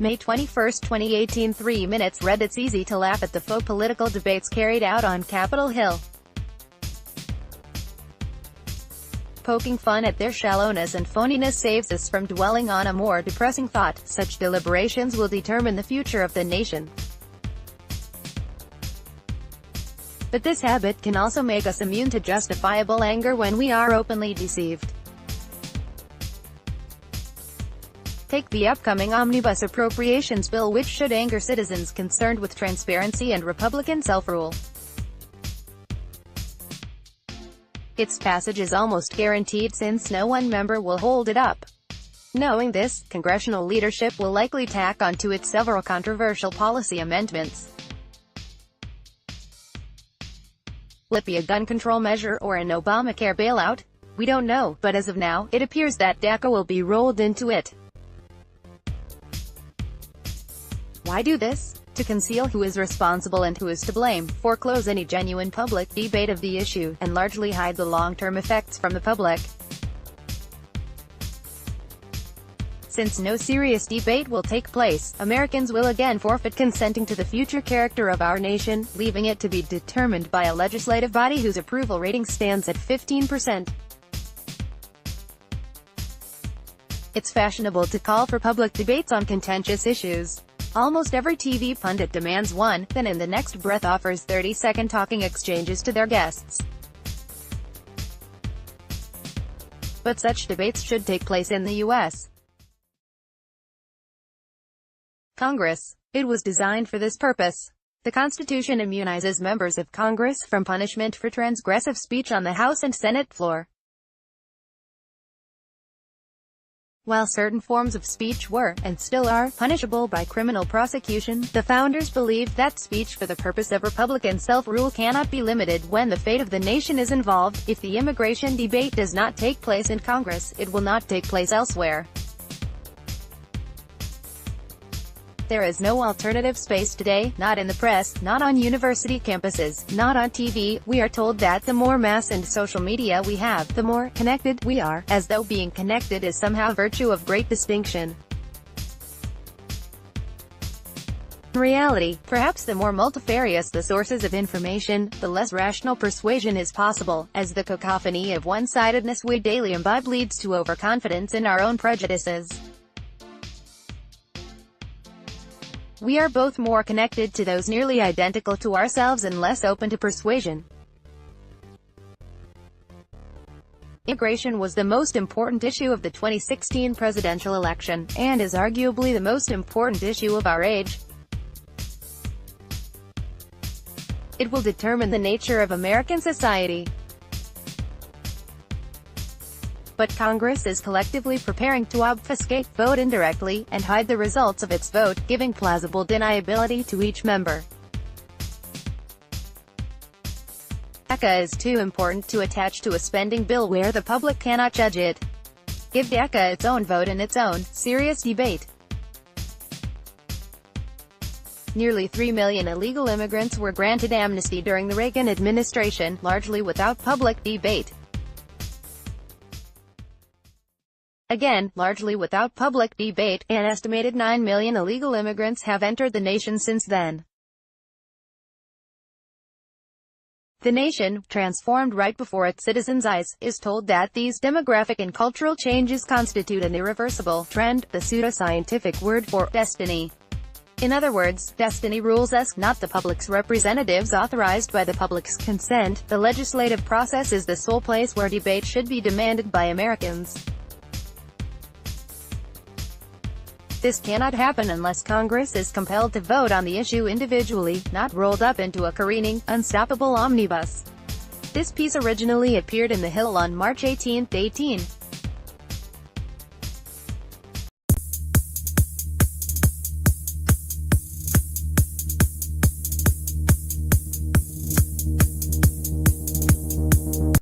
May 21, 2018. 3 minutes. Read. It's easy to laugh at the faux political debates carried out on Capitol Hill. Poking fun at their shallowness and phoniness saves us from dwelling on a more depressing thought: such deliberations will determine the future of the nation. But this habit can also make us immune to justifiable anger when we are openly deceived. Take the upcoming Omnibus appropriations bill, which should anger citizens concerned with transparency and Republican self-rule. Its passage is almost guaranteed since no one member will hold it up. Knowing this, congressional leadership will likely tack onto it several controversial policy amendments. Will it be a gun control measure or an Obamacare bailout? We don't know, but as of now, it appears that DACA will be rolled into it. Why do this? To conceal who is responsible and who is to blame, foreclose any genuine public debate of the issue, and largely hide the long-term effects from the public. Since no serious debate will take place, Americans will again forfeit consenting to the future character of our nation, leaving it to be determined by a legislative body whose approval rating stands at 15%. It's fashionable to call for public debates on contentious issues. Almost every TV pundit demands one, then in the next breath offers 30-second talking exchanges to their guests. But such debates should take place in the U.S. Congress. It was designed for this purpose. The Constitution immunizes members of Congress from punishment for transgressive speech on the House and Senate floor. While certain forms of speech were, and still are, punishable by criminal prosecution, the founders believed that speech for the purpose of Republican self-rule cannot be limited when the fate of the nation is involved. If the immigration debate does not take place in Congress, it will not take place elsewhere. There is no alternative space today, not in the press, not on university campuses, not on TV. We are told that the more mass and social media we have, the more connected we are, as though being connected is somehow a virtue of great distinction. In reality, perhaps the more multifarious the sources of information, the less rational persuasion is possible, as the cacophony of one-sidedness we daily imbibe leads to overconfidence in our own prejudices. We are both more connected to those nearly identical to ourselves and less open to persuasion. Immigration was the most important issue of the 2016 presidential election, and is arguably the most important issue of our age. It will determine the nature of American society. But Congress is collectively preparing to obfuscate, vote indirectly, and hide the results of its vote, giving plausible deniability to each member. DACA is too important to attach to a spending bill where the public cannot judge it. Give DACA its own vote and its own serious debate. Nearly 3 million illegal immigrants were granted amnesty during the Reagan administration, largely without public debate. Again, largely without public debate, an estimated 9 million illegal immigrants have entered the nation since then. The nation, transformed right before its citizens' eyes, is told that these demographic and cultural changes constitute an irreversible trend, the pseudoscientific word for destiny. In other words, destiny rules us, not the public's representatives authorized by the public's consent. The legislative process is the sole place where debate should be demanded by Americans. This cannot happen unless Congress is compelled to vote on the issue individually, not rolled up into a careening, unstoppable omnibus. This piece originally appeared in The Hill on March 18, 18.